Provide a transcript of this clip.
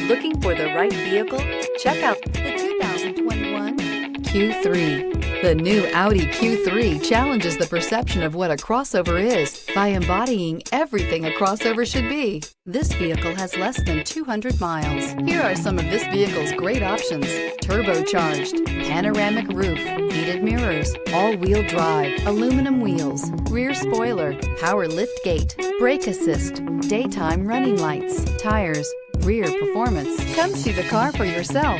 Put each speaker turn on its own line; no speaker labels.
Looking for the right vehicle? Check out the 2021 Q3. The new Audi Q3 challenges the perception of what a crossover is by embodying everything a crossover should be. This vehicle has less than 200 miles. Here are some of this vehicle's great options: turbocharged, panoramic roof, heated mirrors, all-wheel drive, aluminum wheels, rear spoiler, power liftgate, brake assist, daytime running lights, tires, rear performance. Come see the car for yourself.